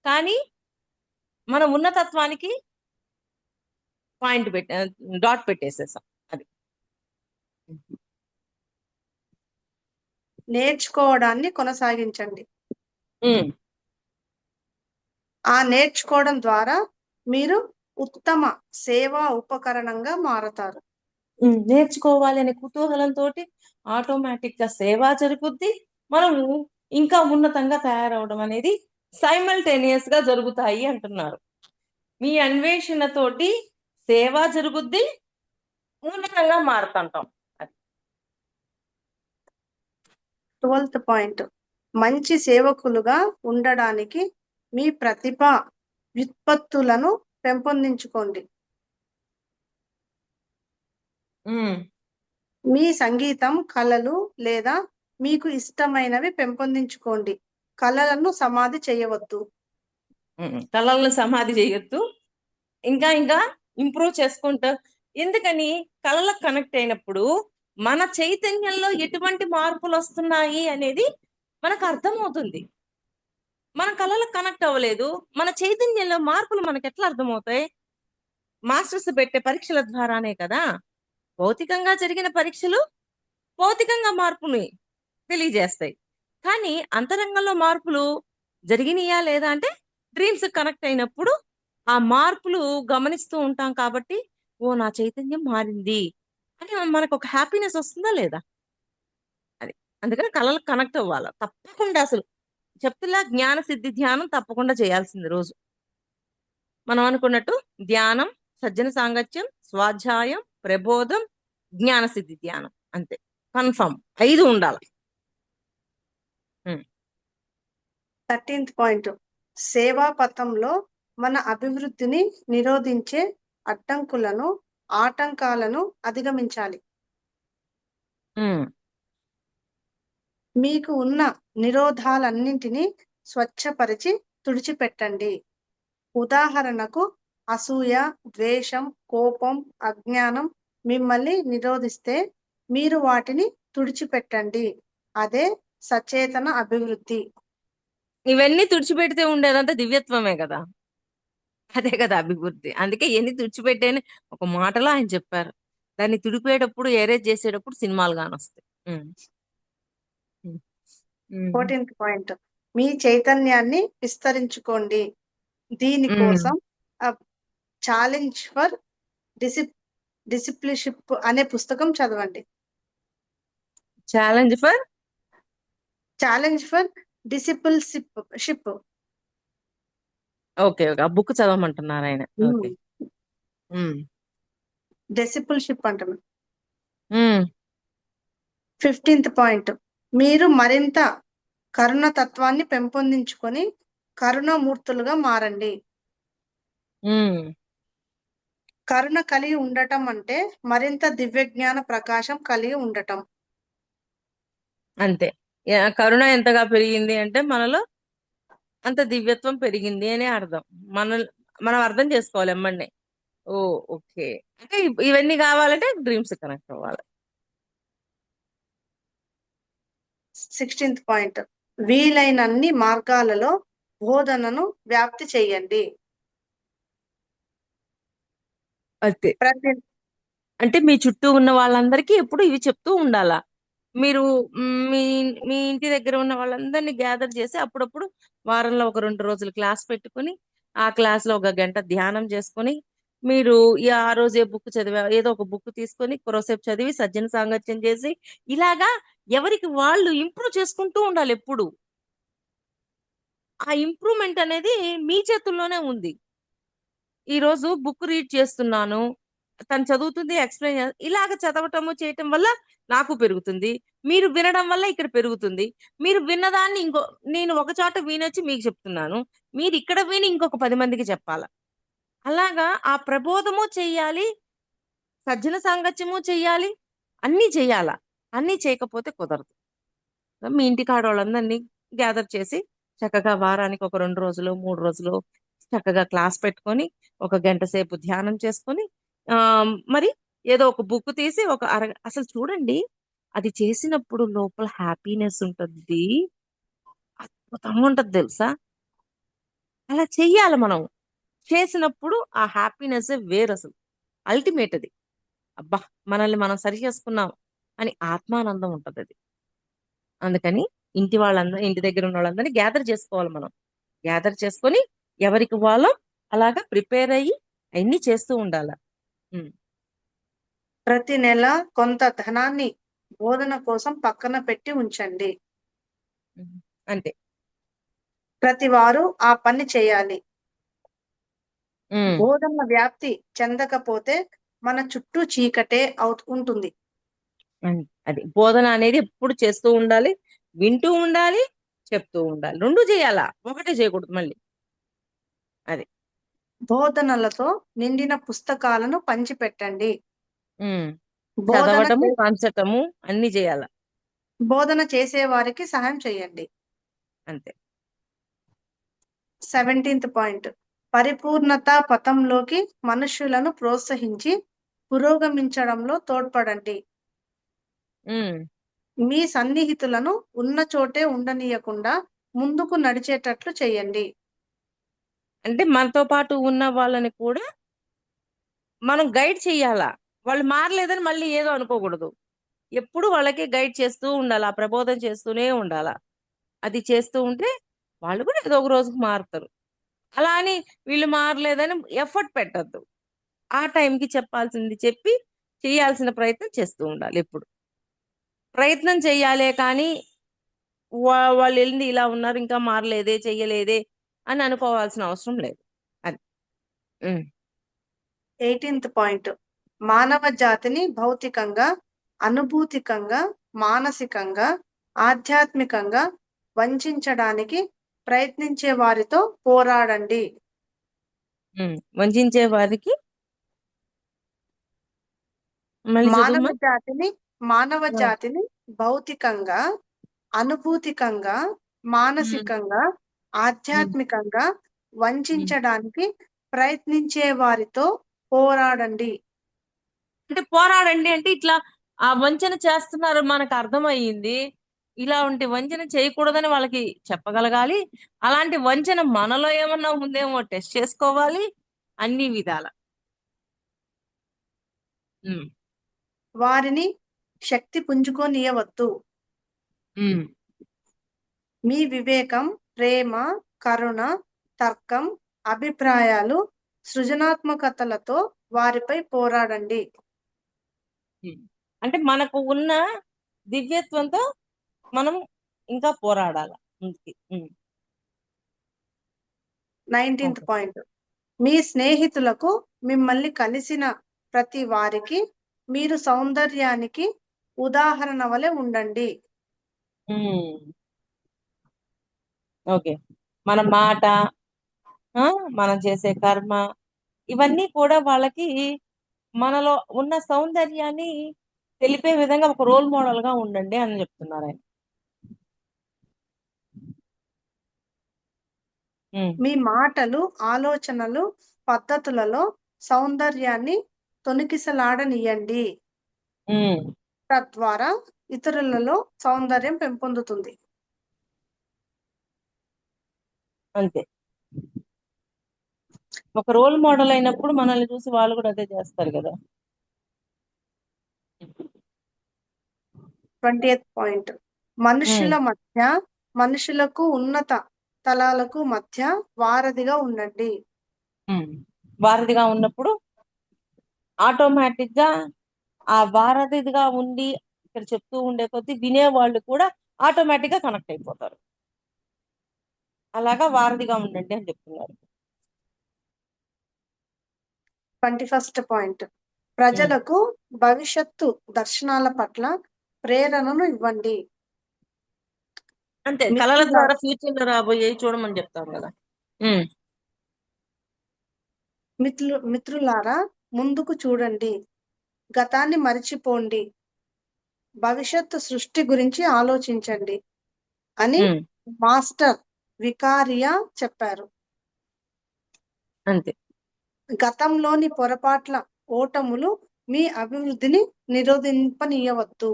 కానీ మన ఉన్నతత్వానికి పాయింట్ డాట్ పెట్టేసేసాం. అది నేర్చుకోవడాన్ని కొనసాగించండి. ఆ నేర్చుకోవడం ద్వారా మీరు ఉత్తమ సేవా ఉపకరణంగా మారతారు. నేర్చుకోవాలి అనే కుతూహలంతో ఆటోమేటిక్ గా సేవ జరుగుద్ది. మనము ఇంకా ఉన్నతంగా తయారవడం అనేది సైమల్టేనియస్ గా జరుగుతాయి అంటున్నారు. మీ అన్వేషణతోటి సేవ జరుగుద్ది, ఉన్నతంగా మారుతుంటాం. 12th పాయింట్, మంచి సేవకులుగా ఉండడానికి మీ ప్రతిభ వ్యుత్పత్తులను పెంపొందించుకోండి. ఉమ్, మీ సంగీతం, కళలు లేదా మీకు ఇష్టమైనవి పెంపొందించుకోండి. కళలను సమాధి చేయవద్దు. కళలను సమాధి చేయొద్దు. ఇంకా ఇంకా ఇంప్రూవ్ చేసుకుంటూ, ఎందుకని కళలకు కనెక్ట్ అయినప్పుడు మన చైతన్యంలో ఎటువంటి మార్పులు వస్తున్నాయి అనేది మనకు అర్థమవుతుంది. మన కళలకు కనెక్ట్ అవ్వలేదు, మన చైతన్యంలో మార్పులు మనకు ఎట్లా అర్థమవుతాయి? మాస్టర్స్ పెట్టే పరీక్షల ద్వారానే కదా. భౌతికంగా జరిగిన పరీక్షలు భౌతికంగా మార్పుని తెలియజేస్తాయి, కానీ అంతరంగంలో మార్పులు జరిగినాయా లేదా అంటే డ్రీమ్స్ కనెక్ట్ అయినప్పుడు ఆ మార్పులు గమనిస్తూ ఉంటాం కాబట్టి, ఓ నా చైతన్యం మారింది అని మనకు ఒక హ్యాపీనెస్ వస్తుందా లేదా? అది అందుకని కళలకు కనెక్ట్ అవ్వాలి తప్పకుండా. అసలు చెప్తున్నా, జ్ఞాన సిద్ధి ధ్యానం తప్పకుండా చేయాల్సింది రోజు. మనం అనుకున్నట్టు ధ్యానం, సజ్జన సాంగత్యం, స్వాధ్యాయం, ప్రబోధం, జ్ఞాన సిద్ధి ధ్యానం, అంతే. కన్ఫర్మ్ 5 ఉండాలి. 13th పాయింట్, సేవా పథంలో మన అభివృద్ధిని నిరోధించే అడ్డంకులను, ఆటంకాలను అధిగమించాలి. ఉమ్, మీకు ఉన్న నిరోధాలన్నింటినీ స్వచ్ఛపరిచి తుడిచిపెట్టండి. ఉదాహరణకు అసూయ, ద్వేషం, కోపం, అజ్ఞానం మిమ్మల్ని నిరోధిస్తే మీరు వాటిని తుడిచిపెట్టండి. అదే సచేతన అభివృద్ధి. ఇవన్నీ తుడిచిపెడితే ఉండేదంతా దివ్యత్వమే కదా. అదే కదా అభివృద్ధి. అందుకే ఎన్ని తుడిచిపెట్టేని ఒక మాటలో ఆయన చెప్పారు. దాన్ని తుడిపేటప్పుడు, ఎరేజ్ చేసేటప్పుడు సినిమాలు కానొస్తాయి. ఉమ్, ఉమ్, ఉమ్, 14th పాయింట్, మీ చైతన్యాన్ని విస్తరించుకోండి. ఉమ్. దీనికోసం ఛాలెంజ్ ఫర్ డిసిప్లిన్షిప్ అనే పుస్తకం చదవండి. Challenge for challenge for discipleship. Okay, okay, ఆ బుక్ చదవమంటున్నారు ఆయన. ఓకే. ఉమ్, డిసిపుల్షిప్ అంటారు. ఉమ్, 15th పాయింట్, మీరు మరింత కరుణ తత్వాన్ని పెంపొందించుకొని కరుణమూర్తులుగా మారండి. ఉమ్. కరుణ కలిగి ఉండటం అంటే మరింత దివ్యజ్ఞాన ప్రకాశం కలిగి ఉండటం. అంతే. కరుణ ఎంతగా పెరిగింది అంటే మనలో అంత దివ్యత్వం పెరిగింది అని అర్థం. మన మనం అర్థం చేసుకోవాలి ఎమ్మడినే. ఓ, ఓకే, అంటే ఇవన్నీ కావాలంటే డ్రీమ్స్ కనెక్ట్ అవ్వాలి. 16th పాయింట్, వీలైనన్ని మార్గాలలో బోధనను వ్యాప్తి చేయండి. అంతే. ప్రతి అంటే మీ చుట్టూ ఉన్న వాళ్ళందరికీ ఎప్పుడు ఇవి చెప్తూ ఉండాలా. మీరు మీ మీ ఇంటి దగ్గర ఉన్న వాళ్ళందరినీ గ్యాదర్ చేసి అప్పుడప్పుడు వారంలో ఒక 2 రోజులు క్లాస్ పెట్టుకుని, ఆ క్లాస్ లో ఒక గంట ధ్యానం చేసుకుని, మీరు ఆ రోజు ఏ బుక్ చదివా ఏదో ఒక బుక్ తీసుకొని కొరసేపు చదివి సజ్జన సాంగత్యం చేసి, ఇలాగా ఎవరికి వాళ్ళు ఇంప్రూవ్ చేసుకుంటూ ఉండాలి ఎప్పుడు. ఆ ఇంప్రూవ్మెంట్ అనేది మీ చేతుల్లోనే ఉంది. ఈ రోజు బుక్ రీడ్ చేస్తున్నాను, తను చదువుతుంది, ఎక్స్ప్లెయిన్ ఇలాగ చదవటము చేయటం వల్ల నాకు పెరుగుతుంది, మీరు వినడం వల్ల ఇక్కడ పెరుగుతుంది. మీరు విన్నదాన్ని నేను ఒక చోట వినొచ్చి మీకు చెప్తున్నాను, మీరు ఇక్కడ విని ఇంకొక 10 మందికి చెప్పాల. అలాగా ఆ ప్రబోధము చెయ్యాలి, సజ్జన సాంగత్యము చెయ్యాలి, అన్నీ చెయ్యాల. అన్నీ చేయకపోతే కుదరదు. మీ ఇంటికి ఆడవాళ్ళందరినీ గ్యాదర్ చేసి చక్కగా వారానికి ఒక 2 రోజులు 3 రోజులు చక్కగా క్లాస్ పెట్టుకొని ఒక గంట సేపు ధ్యానం చేసుకొని, ఆ మరి ఏదో ఒక బుక్ తీసి ఒక అసలు చూడండి, అది చేసినప్పుడు లోపల హ్యాపీనెస్ ఉంటుంది, అద్భుతంగా ఉంటది తెలుసా. అలా చెయ్యాలి మనం. చేసినప్పుడు ఆ హ్యాపీనెస్ వేరు అసలు. అల్టిమేట్ అది. అబ్బా, మనల్ని మనం సరి చేసుకున్నాం అని ఆత్మానందం ఉంటది అది. అందుకని ఇంటి దగ్గర ఉన్న వాళ్ళందరినీ గ్యాదర్ చేసుకోవాలి మనం. గ్యాదర్ చేసుకొని ఎవరికి వాళ్ళు అలాగా ప్రిపేర్ అయ్యి అన్ని చేస్తూ ఉండాల. ప్రతి నెల కొంత ధనాన్ని బోధన కోసం పక్కన పెట్టి ఉంచండి. అంతే. ప్రతి వారు ఆ పని చేయాలి. ఉమ్, బోధన వ్యాప్తి చెందకపోతే మన చుట్టూ చీకటే ఉంటుంది. అది బోధన అనేది ఎప్పుడు చేస్తూ ఉండాలి, వింటూ ఉండాలి, చెప్తూ ఉండాలి. రెండు చేయాలా, ఒకటే చేయకూడదు మళ్ళీ. అది బోధనలతో నిండిన పుస్తకాలను పంచిపెట్టండి. ఉమ్, బోధన చదవటము, చే- పంచటము అన్ని చేయాల. బోధన చేసే వారికి సహాయం చేయండి. అంతే. 17th పాయింట్, పరిపూర్ణత పథంలోకి మనుష్యులను ప్రోత్సహించి పురోగమించడంలో తోడ్పడండి. ఉమ్, మీ సన్నిహితులను ఉన్న చోటే ఉండనీయకుండా ముందుకు నడిచేటట్లు చేయండి. అంటే మనతో పాటు ఉన్న వాళ్ళని కూడా మనం గైడ్ చెయ్యాలా. వాళ్ళు మారలేదని మళ్ళీ ఏదో అనుకోకూడదు. ఎప్పుడు వాళ్ళకి గైడ్ చేస్తూ ఉండాలా, ప్రబోధన చేస్తూనే ఉండాలా. అది చేస్తూ ఉంటే వాళ్ళు కూడా ఏదో ఒక రోజుకు మారుతారు. అలా అని వీళ్ళు మారలేదని ఎఫర్ట్ పెట్టద్దు. ఆ టైంకి చెప్పాల్సింది చెప్పి చేయాల్సిన ప్రయత్నం చేస్తూ ఉండాలి. ఎప్పుడు ప్రయత్నం చెయ్యాలే కానీ వాళ్ళు వెళ్ళింది ఇలా ఉన్నారు ఇంకా మారలేదే చెయ్యలేదే అని అనుకోవాల్సిన అవసరం లేదు. అది. ఉమ్, 18th పాయింట్, మానవ జాతిని భౌతికంగా, అనుభూతికంగా, మానసికంగా, ఆధ్యాత్మికంగా వంచడానికి ప్రయత్నించే వారితో పోరాడండి. వంచే వారికి మళ్ళీ మానవ చదువుమా. జాతిని మానవ ఆ, జాతిని భౌతికంగా, అనుభూతికంగా, ఉమ్, మానసికంగా, ఉమ్, ఆధ్యాత్మికంగా ఉమ్. వంచడానికి ప్రయత్నించే వారితో పోరాడండి. అంటే పోరాడండి అంటే ఇట్లా ఆ వంచన చేస్తున్నారు మనకు అర్థమయ్యింది. ఇలా ఉంటే వంచన చేయకూడదని వాళ్ళకి చెప్పగలగాలి. అలాంటి వంచన మనలో ఏమన్నా ఉందేమో టెస్ట్ చేసుకోవాలి. అన్ని విధాల. ఉమ్, వారిని శక్తి పుంజుకోనియవద్దు. ఉమ్, మీ వివేకం, ప్రేమ, కరుణ, తర్కం, అభిప్రాయాలు, సృజనాత్మకతలతో వారిపై పోరాడండి. ఉమ్. అంటే మనకు ఉన్న దివ్యత్వంతో మనం ఇంకా పోరాడాలి ముందుకి. 19th okay. పాయింట్, మీ స్నేహితులకు మిమ్మల్ని కలిసిన ప్రతి వారికి మీరు సౌందర్యానికి ఉదాహరణ వలె ఉండండి. ఉమ్, ఓకే. మన మాట, ఆ, మనం చేసే కర్మ ఇవన్నీ కూడా వాళ్ళకి మనలో ఉన్న సౌందర్యాన్ని తెలిపే విధంగా ఒక రోల్ మోడల్ గా ఉండండి అని చెప్తున్నారు ఆయన. ఉమ్, మీ మాటలు, ఆలోచనలు, పద్ధతులలో సౌందర్యాన్ని తొణికిసలాడనీయండి. ఉమ్, తద్వారా ఇతరులలో సౌందర్యం పెంపొందుతుంది. అంతే. ఒక రోల్ మోడల్ అయినప్పుడు మనల్ని చూసి వాళ్ళు కూడా అదే చేస్తారు కదా. 20th పాయింట్, ఉమ్, మనుషులకు ఉన్నత తలాలకు మధ్య వారధిగా ఉండండి. ఉమ్. వారధిగా ఉన్నప్పుడు ఆటోమేటిక్ గా ఆ వారధిగా ఉండి ఇక్కడ చెప్తూ ఉండే కొద్దీ వినేవాళ్ళు కూడా ఆటోమేటిక్ గా కనెక్ట్ అయిపోతారు. అలాగా వారధిగా ఉండండి అని చెప్తున్నారు. 21st పాయింట్, ఉమ్. ప్రజలకు భవిష్యత్తు దర్శనాల పట్ల ప్రేరణను ఇవ్వండి. అంతే, కళల మిత్రుల ద్వారా ఫ్యూచర్ లో రాబోయే చూడమని చెప్తాం కదా. ఉమ్, మిత్రులారా, ముందుకు చూడండి, గతాన్ని మరిచిపోండి, భవిష్యత్తు సృష్టి గురించి ఆలోచించండి అని ఉమ్, మాస్టర్ వికారియా చెప్పారు. అంతే. గతంలోని పొరపాట్ల ఓటములు మీ అభివృద్ధిని నిరోధింపనీయవద్దు.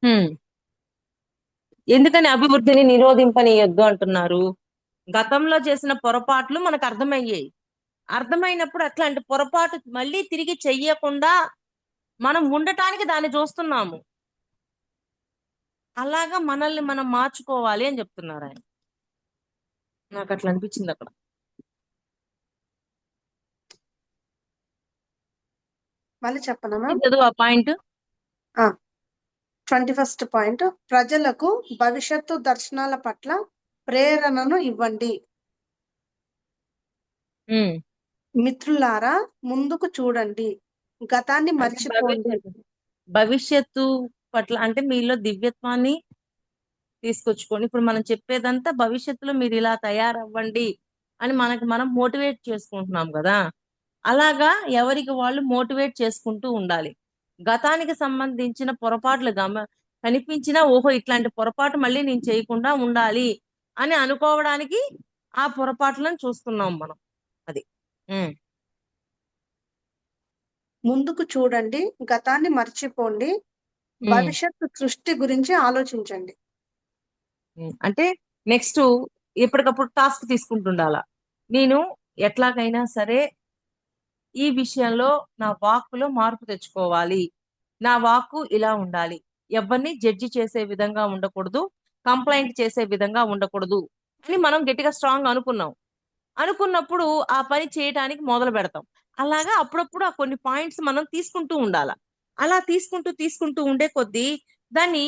ఉమ్. ఎందుకని అభివృద్ధిని నిరోధింపనీయొద్దు అంటున్నారు? గతంలో చేసిన పొరపాట్లు మనకు అర్థమయ్యాయి. అర్థమైనప్పుడు అట్లాంటి పొరపాటు మళ్ళీ తిరిగి చెయ్యకుండా మనం ఉండటానికి దాన్ని చూస్తున్నాము. అలాగా మనల్ని మనం మార్చుకోవాలి అని చెప్తున్నారు ఆయన. నాకు అట్లా అనిపించింది అక్కడ. మళ్ళీ చెప్పనా మ్యామ్? చదువు ఆ పాయింట్. 21st పాయింట్, ప్రజలకు భవిష్యత్తు దర్శనాల పట్ల ప్రేరణను ఇవ్వండి. మిత్రులారా, ముందుకు చూడండి, గతాన్ని అంటే మర్చిపోండి. భవిష్యత్తు పట్ల అంటే మీలో దివ్యత్వాన్ని తీసుకొచ్చుకోండి. ఇప్పుడు మనం చెప్పేదంతా భవిష్యత్తులో మీరు ఇలా తయారవ్వండి అని మనకి మనం మోటివేట్ చేసుకుంటున్నాం కదా. అలాగా ఎవరికి వాళ్ళు మోటివేట్ చేసుకుంటూ ఉండాలి. గతానికి సంబంధించిన పొరపాట్లు కనిపించినా ఓహో ఇట్లాంటి పొరపాటు మళ్ళీ నేను చేయకుండా ఉండాలి అని అనుకోవడానికి ఆ పొరపాట్లను చూస్తున్నాం మనం. అది. ఉమ్. ముందుకు చూడండి, గతాన్ని మర్చిపోండి, ఉమ్. భవిష్యత్తు సృష్టి గురించి ఆలోచించండి. అంటే నెక్స్ట్ ఎప్పటికప్పుడు టాస్క్ తీసుకుంటుండాలా. నేను ఎట్లాగైనా సరే ఈ విషయంలో నా వాక్కులో మార్పు తెచ్చుకోవాలి. నా వాక్కు ఇలా ఉండాలి. ఎవరిని జడ్జి చేసే విధంగా ఉండకూడదు, కంప్లైంట్ చేసే విధంగా ఉండకూడదు అని మనం గట్టిగా స్ట్రాంగ్ అనుకున్నాం. అనుకున్నప్పుడు ఆ పని చేయటానికి మొదలు పెడతాం. అలాగా అప్పుడప్పుడు ఆ కొన్ని పాయింట్స్ మనం తీసుకుంటూ ఉండాల. అలా తీసుకుంటూ తీసుకుంటూ ఉండే కొద్దీ దాన్ని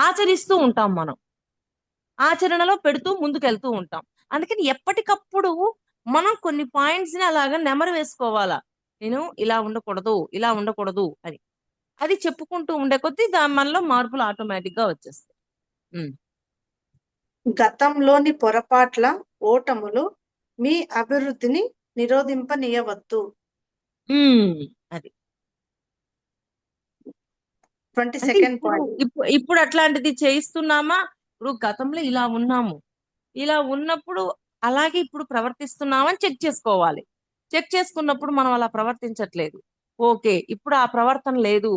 ఆచరిస్తూ ఉంటాం మనం. ఆచరణలో పెడుతూ ముందుకెళ్తూ ఉంటాం. అందుకని ఎప్పటికప్పుడు మనం కొన్ని పాయింట్స్ ని అలాగా నెమరు వేసుకోవాలా. నేను ఇలా ఉండకూడదు, ఇలా ఉండకూడదు అని. అది చెప్పుకుంటూ ఉండే కొద్దీ మనలో మార్పులు ఆటోమేటిక్ గా వచ్చేస్తాయి. ఉమ్. గతంలోని పొరపాట్ల ఓటములు మీ అభివృద్ధిని నిరోధింపనీయవద్దు. ఉమ్. అది. 22nd అంటే ఇప్పుడు పాయింట్, ఇప్పుడు ఇప్పుడు అట్లాంటిది చేయిస్తున్నామా? ఇప్పుడు గతంలో ఇలా ఉన్నాము, ఇలా ఉన్నప్పుడు అలాగే ఇప్పుడు ప్రవర్తిస్తున్నామని చెక్ చేసుకోవాలి. చెక్ చేసుకున్నప్పుడు మనం అలా ప్రవర్తించట్లేదు, ఓకే ఇప్పుడు ఆ ప్రవర్తన లేదు,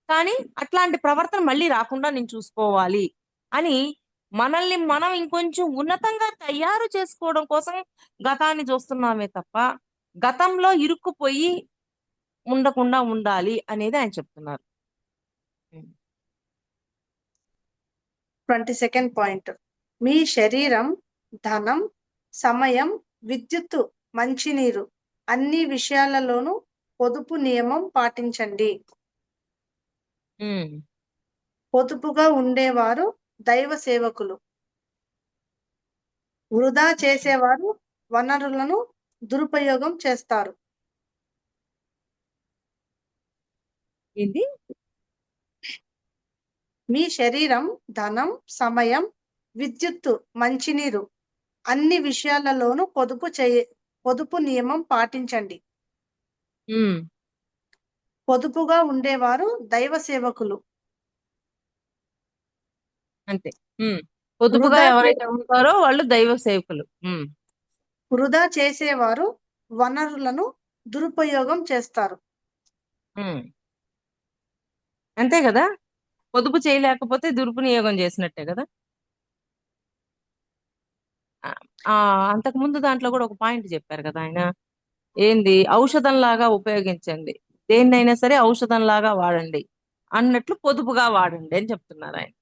కానీ అట్లాంటి ప్రవర్తన మళ్ళీ రాకుండా నేను చూసుకోవాలి అని మనల్ని మనం ఇంకొంచెం ఉన్నతంగా తయారు చేసుకోవడం కోసం గతాన్ని చూస్తున్నామే తప్ప గతంలో ఇరుక్కుపోయి ఉండకుండా ఉండాలి అనేది ఆయన చెప్తున్నారు. 22nd పాయింట్, మీ శరీరం, ధనం, సమయం, విద్యుత్తు, మంచినీరు అన్ని విషయాలలోనూ పొదుపు నియమం పాటించండి. ఉమ్. పొదుపుగా ఉండేవారు దైవ సేవకులు. వృధా చేసేవారు వనరులను దురుపయోగం చేస్తారు. ఇది మీ శరీరం, ధనం, సమయం, విద్యుత్తు, మంచినీరు అన్ని విషయాలలోనూ పొదుపు నియమం పాటించండి. పొదుపుగా ఉండేవారు దైవ సేవకులు. అంతే. పొదుపుగా వృధా ఎవరైతే ఉంటారో వాళ్ళు దైవ సేవకులు. వృధా చేసేవారు వనరులను దురుపయోగం చేస్తారు. ఉమ్. అంతే కదా. పొదుపు చేయలేకపోతే దుర్వినియోగం చేసినట్టే కదా. ఆ ఆ, అంతకు ముందు దాంట్లో కూడా ఒక పాయింట్ చెప్పారు కదా ఆయన. ఏంది ఔషధం లాగా ఉపయోగించండి, దేన్నైనా సరే ఔషధం లాగా వాడండి అన్నట్లు పొదుపుగా వాడండి అని చెప్తున్నారు ఆయన.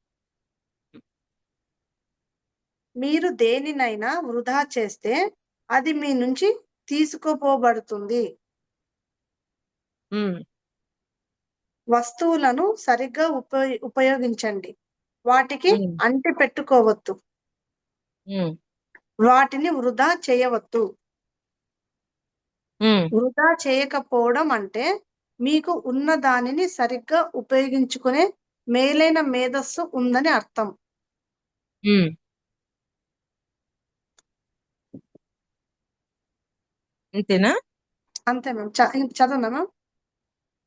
మీరు దేనినైనా వృధా చేస్తే అది మీ నుంచి తీసుకుపోబడుతుంది. ఉమ్. వస్తువులను సరిగ్గా ఉపయోగించండి, వాటికి ఉమ్. అంటి పెట్టుకోవద్దు, ఉమ్. వాటిని వృధా చేయవద్దు. ఉమ్. వృధా చేయకపోవడం అంటే మీకు ఉన్న దానిని సరిగ్గా ఉపయోగించుకునే మేలైన మేధస్సు ఉందని అర్థం. ఉమ్. అంతేనా? అంతే మ్యామ్. చదవనా మ్యామ్?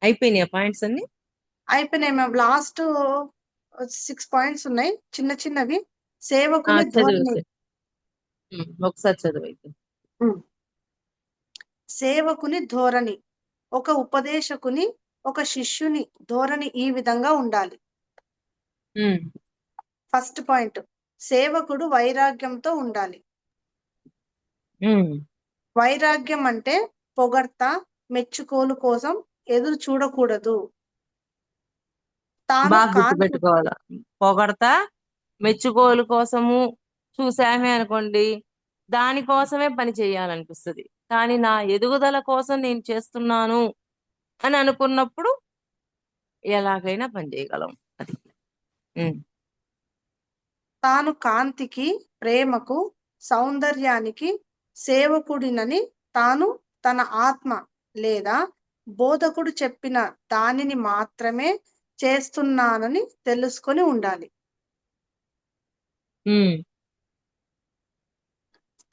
అయిపోయినాయి ఆ పాయింట్స్ అన్ని. అయిపోయినాయి మ్యామ్. లాస్ట్ 6 పాయింట్స్ ఉన్నాయి, చిన్న చిన్నవి. సేవకుని చదువు ధోరణి. ఒకసారి చదువు అయితే. ఉమ్. సేవకుని ధోరణి. ఒక ఉపదేశకుని, ఒక శిష్యుని ధోరణి ఈ విధంగా ఉండాలి. ఉమ్. ఫస్ట్ పాయింట్, సేవకుడు వైరాగ్యంతో ఉండాలి. ఉమ్. వైరాగ్యం అంటే పొగడ్త, మెచ్చుకోలు కోసం ఎదురు చూడకూడదు. తాను బాగా కాని గుర్తుపెట్టుకోవాలా. పొగడతా మెచ్చుకోలు కోసము చూసామే అనుకోండి, దానికోసమే పని చేయాలనిపిస్తుంది. కానీ నా ఎదుగుదల కోసం నేను చేస్తున్నాను అని అనుకున్నప్పుడు ఎలాగైనా పని చేయగలం. అది. ఉమ్. తాను కాంతికి, ప్రేమకు, సౌందర్యానికి సేవకుడినని తాను తన ఆత్మ లేదా బోధకుడు చెప్పిన దానిని మాత్రమే చేస్తున్నానని తెలుసుకొని ఉండాలి. ఉమ్.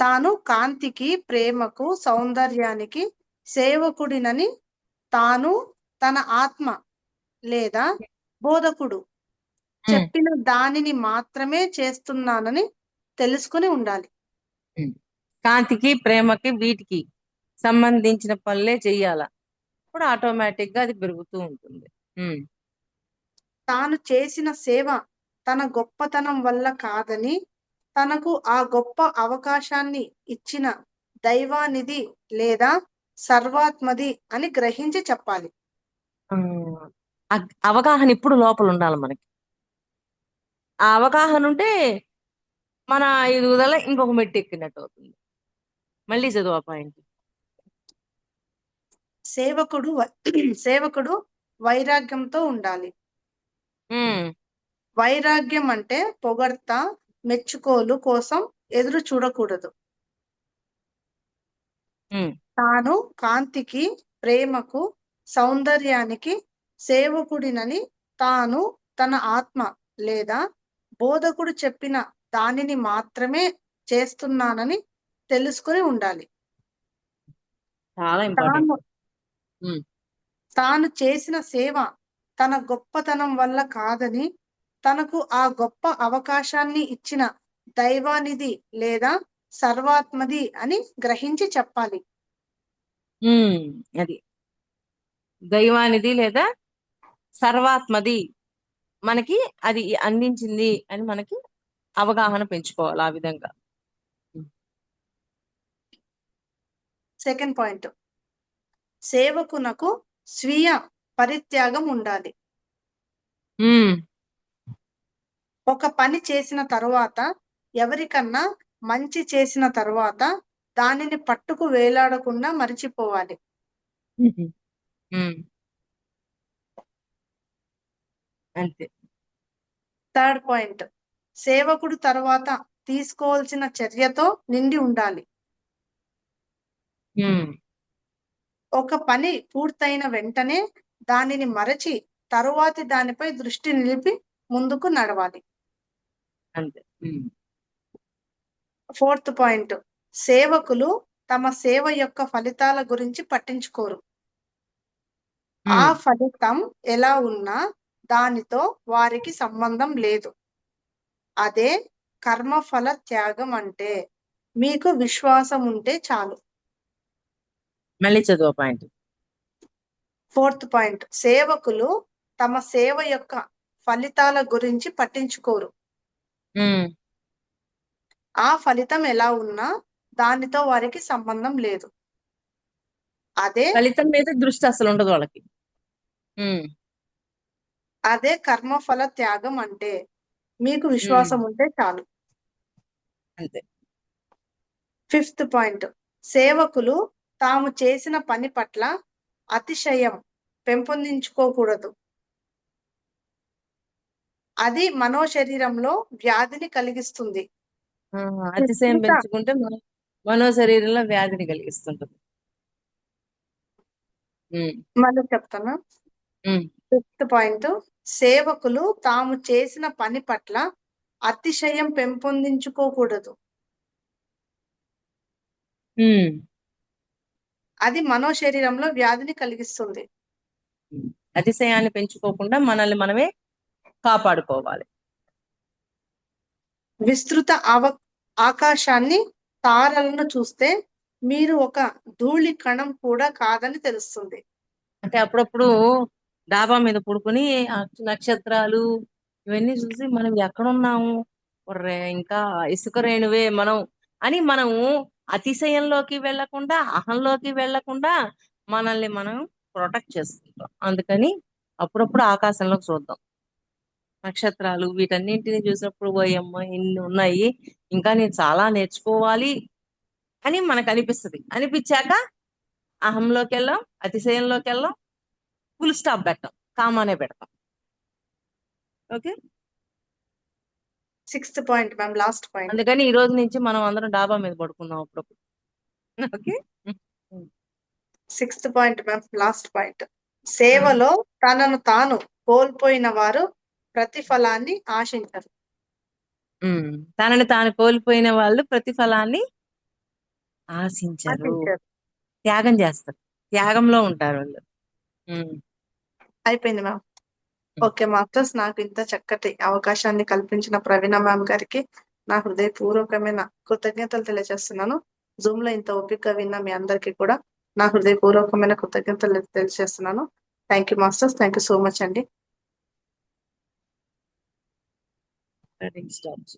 తాను కాంతికి, ప్రేమకు, సౌందర్యానికి సేవకుడినని తాను తన ఆత్మ లేదా బోధకుడు ఉమ్. చెప్పిన దానిని మాత్రమే చేస్తున్నానని తెలుసుకొని ఉండాలి. ఉమ్. కాంతికి, ప్రేమకి, వీటికి సంబంధించిన పనులే చెయ్యాల. అప్పుడు ఆటోమేటిక్ గా అది పెరుగుతూ ఉంటుంది. ఉమ్. తాను చేసిన సేవ తన గొప్పతనం వల్ల కాదని, తనకు ఆ గొప్ప అవకాశాన్ని ఇచ్చిన దైవానిది లేదా సర్వాత్మది అని గ్రహించి చెప్పాలి. ఆ, అవగాహన ఇప్పుడు లోపల ఉండాలి మనకి. ఆ అవగాహన ఉంటే మన ఎదుగుదల ఇంకొక మెట్టు ఎక్కినట్టు అవుతుంది. మళ్ళీ చదువు ఆ పాయింట్. సేవకుడు సేవకుడు వైరాగ్యంతో ఉండాలి. ఉమ్. వైరాగ్యం అంటే పొగడ్త, మెచ్చుకోలు కోసం ఎదురు చూడకూడదు. ఉమ్. తాను కాంతికి, ప్రేమకు, సౌందర్యానికి సేవకుడినని తాను తన ఆత్మ లేదా బోధకుడు చెప్పిన దానిని మాత్రమే చేస్తున్నానని తెలుసుకుని ఉండాలి. చాలా ఇంపార్టెంట్. తాను ఉమ్. తాను చేసిన సేవ తన గొప్పతనం వల్ల కాదని, తనకు ఆ గొప్ప అవకాశాన్ని ఇచ్చిన దైవానిది లేదా సర్వాత్మది అని గ్రహించి చెప్పాలి. ఉమ్. అది దైవానిది లేదా సర్వాత్మది మనకి అది అందించింది అని మనకి అవగాహన పెంచుకోవాలి ఆ విధంగా. సెకండ్ పాయింట్, సేవకునకు స్వీయ పరిత్యాగం ఉండాలి. ఉమ్. ఒక పని చేసిన తరువాత, ఎవరికన్నా మంచి చేసిన తరువాత దానిని పట్టుకు వేలాడకుండా మరిచిపోవాలి. ఉమ్. అంతే. థర్డ్ పాయింట్, సేవకుడు తర్వాత తీసుకోవాల్సిన చర్యతో నిండి ఉండాలి. ఉమ్. ఒక పని పూర్తయిన వెంటనే దానిని మరచి తరువాతి దానిపై దృష్టి నిలిపి ముందుకు నడవాలి. అంతే. ఉమ్. ఫోర్త్ పాయింట్, సేవకులు తమ సేవ యొక్క ఫలితాల గురించి పట్టించుకోరు. ఆ ఉమ్. ఫలితం ఎలా ఉన్నా దానితో వారికి సంబంధం లేదు. అదే కర్మఫల త్యాగం అంటే. మీకు విశ్వాసం ఉంటే చాలు. మళ్ళీ చదువు ఆ పాయింట్. ఫోర్త్ పాయింట్, సేవకులు తమ సేవ యొక్క ఫలితాల గురించి పట్టించుకోరు. ఉమ్. ఆ ఫలితం ఎలా ఉన్నా దానితో వారికి సంబంధం లేదు. అదే ఫలితం మీద దృష్టి అసలు ఉండదు వాళ్ళకి. ఉమ్. అదే కర్మఫల త్యాగం అంటే. మీకు ఉమ్. విశ్వాసం ఉంటే చాలు. అంతే. ఫిఫ్త్ పాయింట్, సేవకులు తాము చేసిన పని పట్ల అతిశయం పెంపొందించుకోకూడదు. అది మనోశరీరంలో వ్యాధిని కలిగిస్తుంది. ఆ, అతిశయం విస్తృత పెంచుకుంటే మనో శరీరంలో వ్యాధిని కలిగిస్తుంటుంది. ఉమ్. మళ్ళీ చెప్తాను. ఉమ్. ఫిఫ్త్ పాయింట్, సేవకులు తాము చేసిన పని పట్ల అతిశయం పెంపొందించుకోకూడదు. ఉమ్. అది మనోశరీరంలో వ్యాధిని కలిగిస్తుంది. అతిశయాన్ని పెంచుకోకుండా మనల్ని మనమే కాపాడుకోవాలి. విస్తృత ఆకాశాన్ని, తారలను చూస్తే మీరు ఒక ధూళి కణం కూడా కాదని తెలుస్తుంది. అంటే అప్పుడప్పుడు డాబా మీద పడుకుని ఆ నక్షత్రాలు ఇవన్నీ చూసి మనం ఎక్కడున్నాము, ఒర్రే ఇంకా ఇసుక రేణువే మనం అని మనము అతిశయంలోకి వెళ్లకుండా అహంలోకి వెళ్లకుండా మనల్ని మనం ప్రొటెక్ట్ చేసుకుంటాం. అందుకని అప్పుడప్పుడు ఆకాశంలోకి చూద్దాం. నక్షత్రాలు వీటన్నింటిని చూసినప్పుడు ఓయమ్మ ఇన్ని ఉన్నాయి, ఇంకా నేను చాలా నేర్చుకోవాలి అని మనకు అనిపిస్తుంది. అనిపించాక అహంలోకి వెళ్ళాం, అతిశయంలోకి వెళ్ళాం, ఫుల్ స్టాప్ పెట్టాం, కామానే పెడతాం. Okay, 6th point ma'am, last point. అందుకని ఈ రోజు నుంచి మనం అందరం డాబా మీద పడుకున్నాం అప్పుడప్పుడు. Okay. 6th point ma'am, last point. సేవలో తనను తాను కోల్పోయిన వారు ప్రతిఫలాన్ని ఆశించరు. తనని తాను కోల్పోయిన వాళ్ళు ప్రతిఫలాన్ని ఆశించరు, ఆశించరు. త్యాగం చేస్తారు, త్యాగంలో ఉంటారు వాళ్ళు. అయిపోయింది మ్యామ్. ఓకే మాస్టర్స్, నాకు ఇంత చక్కటి అవకాశాన్ని కల్పించిన ప్రవీణ మ్యామ్ గారికి నా హృదయపూర్వకమైన కృతజ్ఞతలు తెలియజేస్తున్నాను. జూమ్ లో ఇంత ఓపిక విన్న మీ అందరికీ కూడా నా హృదయపూర్వకమైన కృతజ్ఞతలు తెలియజేస్తున్నాను. Thank you masters, thank you so much అండి. స్టార్ట్